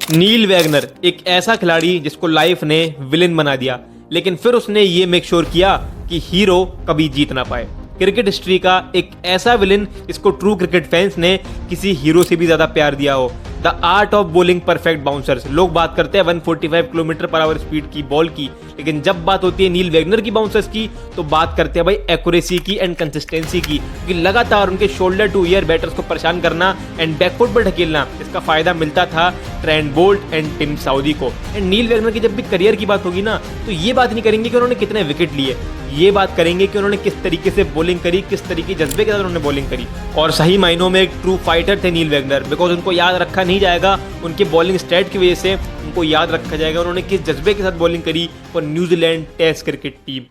Neil Wagner एक ऐसा खिलाड़ी जिसको लाइफ ने विलेन बना दिया, लेकिन फिर उसने ये मेक श्योर किया कि हीरो कभी जीत ना पाए। क्रिकेट हिस्ट्री का एक ऐसा विलेन जिसको ट्रू क्रिकेट फैंस ने किसी हीरो से भी ज्यादा प्यार दिया हो। The art of bowling perfect bouncers. लोग बात करते हैं 145 किलोमीटर पर आवर स्पीड की बॉल की, लेकिन जब बात होती है नील वैगनर की बाउंसर्स की तो बात करते हैं भाई एक्यूरेसी की एंड कंसिस्टेंसी की, क्योंकि लगातार उनके शोल्डर टू ईयर बैटर्स को परेशान करना एंड बैकफुट पर ढकेलना, इसका फायदा मिलता था Trent Boult and Tim Southee को। एंड नील वैगनर की जब भी करियर की बात होगी ना तो ये बात नहीं करेंगे कि उन्होंने कितने विकेट लिए, ये बात करेंगे कि उन्होंने किस तरीके से बॉलिंग करी, किस तरीके जज्बे के साथ उन्होंने बॉलिंग करी। और सही मायनों में एक ट्रू फाइटर थे नील वैगनर, बिकॉज उनको याद रखा नहीं जाएगा उनके बॉलिंग स्टैट की वजह से, उनको याद रखा जाएगा उन्होंने किस जज्बे के साथ बॉलिंग करी for New Zealand test cricket team.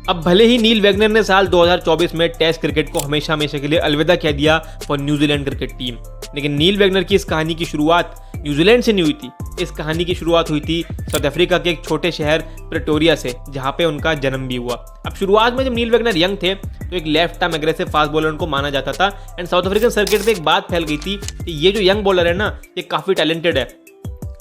अब भले ही नील वैगनर ने साल 2024 में टेस्ट क्रिकेट को हमेशा हमेशा के लिए अलविदा कह दिया फॉर न्यूजीलैंड क्रिकेट टीम, लेकिन नील वैगनर की इस कहानी की शुरुआत न्यूजीलैंड से नहीं हुई थी। इस कहानी की शुरुआत हुई थी साउथ अफ्रीका के एक छोटे शहर प्रेटोरिया से, जहां पे उनका जन्म भी हुआ। अब शुरुआत में जब नील वैगनर यंग थे तो एक left arm aggressive fast bowler उनको माना जाता था, एंड साउथ अफ्रीकन सर्किट पे एक बात फैल गई थी कि ये जो यंग बॉलर है ना ये काफी टैलेंटेड है,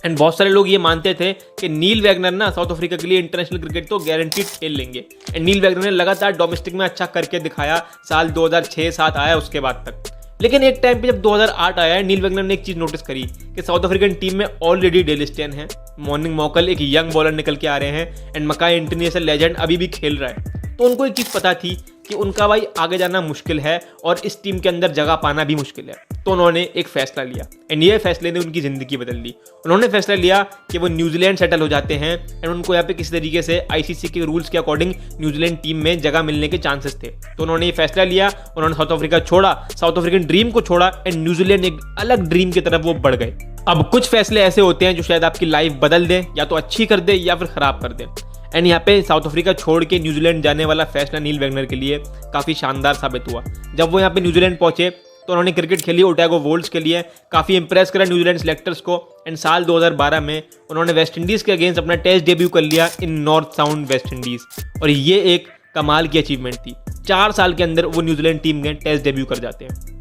एंड बहुत सारे लोग ये मानते थे कि नील वैगनर ना साउथ अफ्रीका के लिए इंटरनेशनल क्रिकेट तो गारंटीड खेल लेंगे। एंड नील वैगनर ने लगातार डोमेस्टिक में अच्छा करके दिखाया, साल 2006-7 आया उसके बाद तक। लेकिन एक टाइम पे जब 2008 आया है, नील वैगनर ने एक चीज नोटिस करी कि साउथ अफ्रीकन टीम में ऑलरेडी डेल स्टेन है, मॉर्निंग मॉकल एक यंग बॉलर निकल के आ रहे हैं, एंड मकाई इंटरनेशनल लेजेंड अभी भी खेल रहा है। तो उनको एक चीज पता थी कि उनका भाई आगे जाना मुश्किल है और इस टीम के अंदर जगह पाना भी मुश्किल है। तो उन्होंने एक फैसला लिया, एंड ये फैसले ने उनकी जिंदगी बदल दी। उन्होंने फैसला लिया कि वो न्यूजीलैंड सेटल हो जाते हैं, एंड उनको यहाँ पे किसी तरीके से आईसीसी के रूल्स के अकॉर्डिंग न्यूजीलैंड टीम में जगह मिलने के चांसेस थे। तो उन्होंने ये फैसला लिया, उन्होंने साउथ अफ्रीका छोड़ा, साउथ अफ्रीकन ड्रीम को छोड़ा, एंड न्यूजीलैंड एक अलग ड्रीम की तरफ वो बढ़ गए। अब कुछ फैसले ऐसे होते हैं जो शायद आपकी लाइफ बदल दे, या तो अच्छी कर दे या फिर खराब कर दे। एंड यहाँ पे साउथ अफ्रीका छोड़ के न्यूजीलैंड जाने वाला फैसला नील वैगनर के लिए काफ़ी शानदार साबित हुआ। जब वो यहाँ पे न्यूजीलैंड पहुंचे तो उन्होंने क्रिकेट खेली ओटैगो वोल्ड्स के लिए, काफ़ी इंप्रेस करा न्यूजीलैंड सेलेक्टर्स को, एंड साल 2012 में उन्होंने वेस्ट इंडीज़ के अगेंस्ट अपना टेस्ट डेब्यू कर लिया इन नॉर्थ साउंड वेस्ट इंडीज़। और ये एक कमाल की अचीवमेंट थी, 4 साल के अंदर वो न्यूजीलैंड टीम में टेस्ट डेब्यू कर जाते हैं।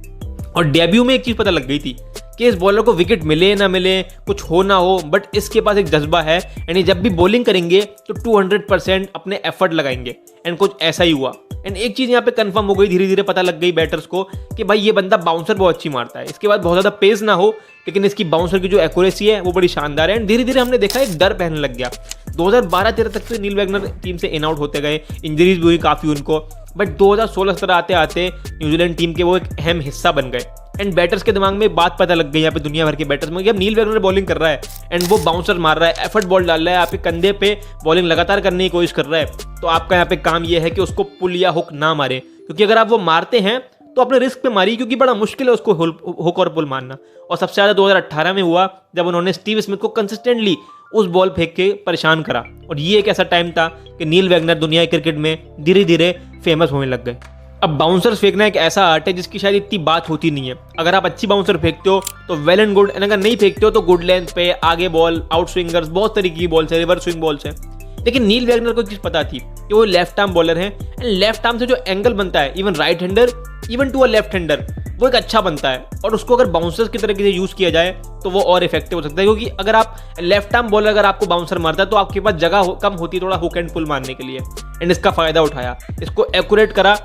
और डेब्यू में एक चीज़ पता लग गई थी कि इस बॉलर को विकेट मिले ना मिले, कुछ हो ना हो, बट इसके पास एक जज्बा है, यानी जब भी बॉलिंग करेंगे तो 200% अपने एफर्ट लगाएंगे। एंड कुछ ऐसा ही हुआ। एंड एक चीज़ यहाँ पे कंफर्म हो गई, धीरे धीरे पता लग गई बैटर्स को कि भाई ये बंदा बाउंसर बहुत अच्छी मारता है, इसके बाद बहुत ज़्यादा पेस ना हो लेकिन इसकी बाउंसर की जो एक्यूरेसी है वो बड़ी शानदार है। एंड धीरे धीरे हमने देखा एक डर पहनने लग गया। 2012-13 तक तो नील वैगनर टीम से इन आउट होते गए, इंजरीज भी हुई काफ़ी उनको, बट 2016-17 आते आते न्यूजीलैंड टीम के वो एक अहम हिस्सा बन गए। एंड बैटर्स के दिमाग में बात पता लग गई यहाँ पे दुनिया भर के बैटर्स में कि अब नील वैगनर बॉलिंग कर रहा है एंड वो बाउंसर मार रहा है, एफर्ट बॉल डाल रहा है, आपके कंधे पे बॉलिंग लगातार करने की कोशिश कर रहा है, तो आपका यहाँ पे काम ये है कि उसको पुल या हुक ना मारे, क्योंकि अगर आप वो मारते हैं तो अपने रिस्क पे मारिए, क्योंकि बड़ा मुश्किल है उसको हुक और पुल मारना। और सबसे ज़्यादा 2018 में हुआ जब उन्होंने स्टीव स्मिथ को कंसिस्टेंटली उस बॉल फेंक के परेशान करा। और ये एक ऐसा टाइम था कि नील वैगनर दुनिया क्रिकेट में धीरे धीरे फेमस होने लग गए। अब बाउंसर्स फेंकना एक ऐसा आर्ट है जिसकी शायद इतनी बात होती नहीं है। अगर आप अच्छी बाउंसर फेंकते हो तो वेल एंड गुड, एंड अगर नहीं फेंकते हो तो गुड लेंथ पे आगे बॉल, आउट स्विंगर्स, बहुत तरीके की बॉल्स है, रिवर्स स्विंग बॉल्स है। लेकिन नील वैगनर को एक चीज पता थी कि वो लेफ्ट आर्म बॉलर है, एंड लेफ्ट आर्म से जो एंगल बनता है even right hander, even to a left hander, वो एक अच्छा बनता है। और उसको अगर बाउंसर्स की तरीके से यूज किया जाए तो वो और इफेक्टिव हो सकता है, क्योंकि अगर आप लेफ्ट आर्म बॉलर अगर आपको बाउंसर मारता है तो आपके पास जगह कम होती है थोड़ा हुक एंड पुल मारने के लिए। एंड इसका फायदा उठाया, इसको एक्यूरेट करा,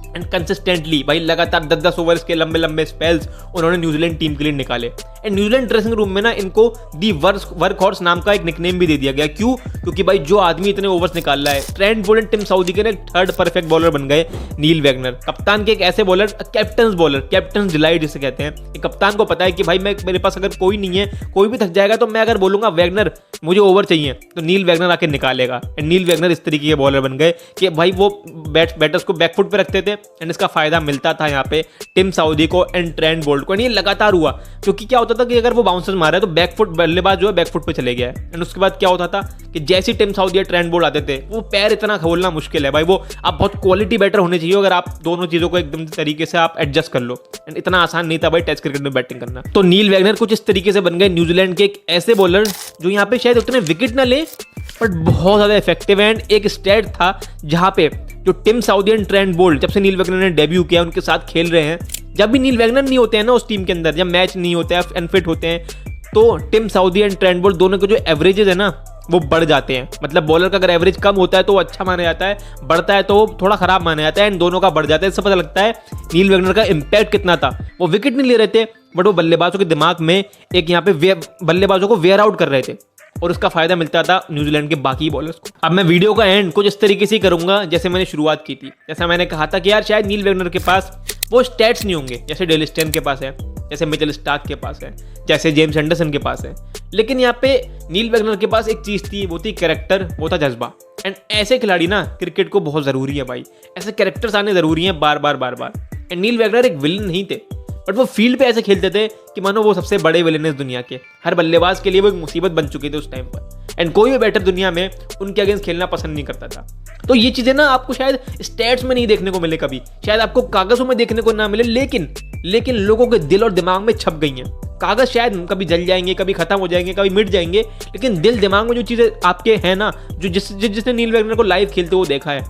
एंड कंसिस्टेंटली भाई लगातार 10-10 ओवर्स के लंबे लंबे स्पेल्स उन्होंने न्यूजीलैंड टीम के लिए निकाले। एंड न्यूजीलैंड ड्रेसिंग रूम में ना इनको दी वर्क हॉर्स नाम का एक निकनेम भी दे दिया गया। क्यों? क्योंकि भाई जो आदमी इतने ओवर्स निकाल रहा है, ट्रेंट बोल्ट, टिम साउदी के थर्ड परफेक्ट बॉलर बन गए नील वैगनर। कप्तान के एक ऐसे bowler, captain bowler, captain delight जिसे कहते हैं, कप्तान को पता है कि भाई मेरे पास अगर कोई नहीं है, कोई भी थक जाएगा, तो मैं अगर बोलूंगा वैगनर मुझे ओवर चाहिए तो नील वैगनर आके निकालेगा। एंड नील वैगनर इस तरीके के बॉलर बन गए कि भाई वो बैटर्स को बैकफुट पे रखते थे, एंड इसका फायदा मिलता था यहाँ पे टिम साउदी को एंड ट्रेंट बोल्ट को। ये लगातार हुआ, क्योंकि क्या होता था कि अगर वो बाउंसर मारा है तो बैकफुट बल्लेबाज जो है बैकफुट पे चले गया है। एंड उसके बाद क्या होता था कि जैसे टिम साउदी या ट्रेंट बोल्ट आते थे, वो पैर इतना खोलना मुश्किल है भाई, वो आप बहुत क्वालिटी बैटर होने चाहिए अगर आप दोनों चीजों को एकदम तरीके से आप एडजस्ट कर लो। एंड इतना आसान नहीं था भाई टेस्ट क्रिकेट में बैटिंग करना। तो नील वैगनर कुछ इस तरीके से बन गए न्यूजीलैंड के एक ऐसे बॉलर जो यहाँ पे शायद उतने विकेट ना ले बट बहुत ज्यादा इफेक्टिव है। एंड एक स्टेट था जहां पे जो Tim Southee and Trent Boult जब से नील वैगनर ने डेब्यू किया उनके साथ खेल रहे हैं, जब भी नील वैगनर नहीं होते हैं ना उस टीम के अंदर, जब मैच नहीं होते हैं, अनफिट होते हैं, तो Tim Southee and Trent Boult दोनों के जो एवरेजेस है ना वो बढ़ जाते हैं। मतलब बॉलर का अगर एवरेज कम होता है तो वो अच्छा माना जाता है, बढ़ता है तो वो थोड़ा खराब माना जाता है, एंड दोनों का बढ़ जाता है। इससे पता लगता है नील वैगनर का इंपैक्ट कितना था। वो विकेट नहीं ले रहे थे बट वो बल्लेबाजों के दिमाग में एक यहाँ पे बल्लेबाजों को वेयर आउट कर रहे थे और उसका फायदा मिलता था न्यूजीलैंड के बाकी बॉलर्स को। अब मैं वीडियो का एंड कुछ इस तरीके से ही करूंगा जैसे मैंने शुरुआत की थी। जैसा मैंने कहा था कि यार शायद नील वैगनर के पास वो स्टैट्स नहीं होंगे जैसे डेल स्टेन के पास है, जैसे मिचेल स्टार्क के पास है, जैसे जेम्स एंडरसन के पास है, लेकिन यहाँ पे नील वैगनर के पास एक चीज थी, वो थी कैरेक्टर, वो था जज्बा। एंड ऐसे खिलाड़ी ना क्रिकेट को बहुत जरूरी है भाई, ऐसे कैरेक्टर्स आने जरूरी हैं बार बार। एंड नील वैगनर एक विलन नहीं थे बट वो फील्ड पे ऐसे खेलते थे कि मानो वो सबसे बड़े विलन है इस दुनिया के। हर बल्लेबाज के लिए वो एक मुसीबत बन चुके थे उस टाइम पर, एंड कोई भी बैटर दुनिया में उनके अगेंस्ट खेलना पसंद नहीं करता था। तो ये चीजें ना आपको शायद स्टैट्स में नहीं देखने को मिले कभी, शायद आपको कागजों में देखने को ना मिले, लेकिन लोगों के दिल और दिमाग में छप गई हैं। कागज शायद कभी जल जाएंगे, कभी खत्म हो जाएंगे, कभी मिट जाएंगे, लेकिन दिल दिमाग में जो चीजें आपके हैं ना, जो जिसने नील वैगनर को लाइव खेलते हुए देखा है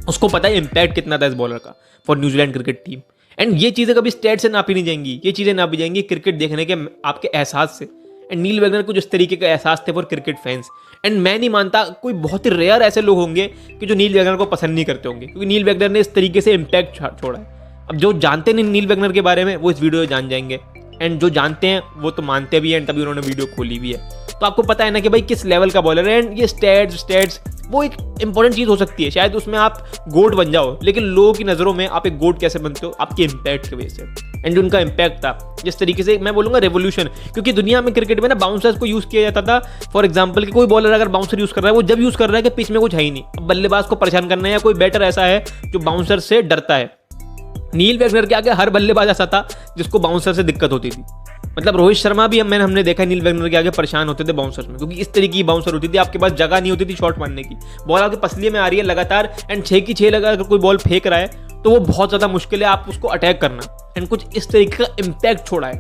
उसको पता है इंपैक्ट कितना था इस बॉलर का for New Zealand cricket team. And ये चीजें कभी स्टैट से नापी नहीं जाएंगी, ये चीजें नापी जाएंगी क्रिकेट देखने के आपके एहसास से। एंड नील वैगनर को जिस तरीके का एहसास थे फॉर क्रिकेट फैंस, एंड मैं नहीं मानता कोई बहुत ही रेयर ऐसे लोग होंगे कि जो नील वैगनर को पसंद नहीं करते होंगे, क्योंकि नील वैगनर ने इस तरीके से इम्पैक्ट छोड़ा है। अब जो जानते नहीं नील वैगनर के बारे में वो इस वीडियो में जान जाएंगे, एंड जो जानते हैं वो तो मानते भी हैं, तभी उन्होंने वीडियो खोली भी है। तो आपको पता है ना कि भाई किस लेवल का बॉलर है। एंड ये स्टैट्स वो एक इंपॉर्टेंट चीज हो सकती है, शायद उसमें आप गोट बन जाओ, लेकिन लोगों की नजरों में आप एक गोट कैसे बनते हो, आपके इंपैक्ट की वजह से। एंड जो उनका इंपैक्ट था, जिस तरीके से मैं बोलूंगा रेवोल्यूशन, क्योंकि दुनिया में क्रिकेट में ना बाउंसर्स को यूज किया जाता था। फॉर एग्जांपल कि कोई बॉलर अगर बाउंसर यूज कर रहा है, वो जब यूज कर रहा है कि पिच में कुछ है ही नहीं, अब बल्लेबाज को परेशान करना है, या कोई बैटर ऐसा है जो बाउंसर से डरता है। नील वैगनर के आगे हर बल्लेबाज ऐसा था जिसको बाउंसर से दिक्कत होती थी। मतलब रोहित शर्मा भी हमने देखा नील वैगनर के आगे परेशान होते थे बाउंसर्स में, क्योंकि इस तरीके की बाउंसर होती थी, आपके पास जगह नहीं होती थी शॉट मारने की। बॉल आपके पसलिए में आ रही है लगातार, एंड 6 की 6 लगा अगर कोई बॉल फेंक रहा है तो वो बहुत ज्यादा मुश्किल है आप उसको अटैक करना। एंड कुछ इस तरीके का इम्पैक्ट छोड़ा है।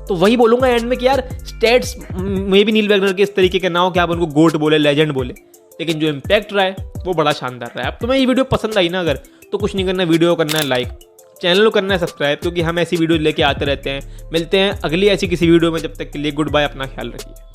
तो वही बोलूंगा एंड में कि यार स्टैट्स में भी नील वैगनर के इस तरीके के ना हो कि आप उनको गोट बोले, लेजेंड बोले, लेकिन जो इम्पैक्ट रहा है वो बड़ा शानदार रहा है। अब तुम्हें ये वीडियो पसंद आई ना अगर, तो कुछ नहीं करना, वीडियो करना है लाइक, चैनल को करना है सब्सक्राइब, क्योंकि हम ऐसी वीडियो लेके आते रहते हैं। मिलते हैं अगली ऐसी किसी वीडियो में, जब तक के लिए गुड बाय, अपना ख्याल रखिए।